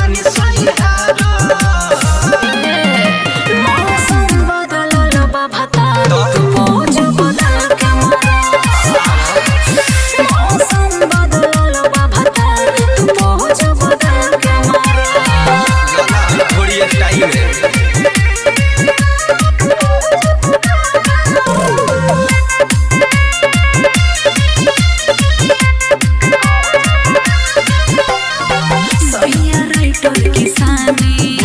बानी सही हारो मौसम बदलल बा भतार तू पोज बदल के मारा मौसम बदलल बा भतार तू पोज बदल के मारा थोड़ी टाइम है सैया राइटर किसानी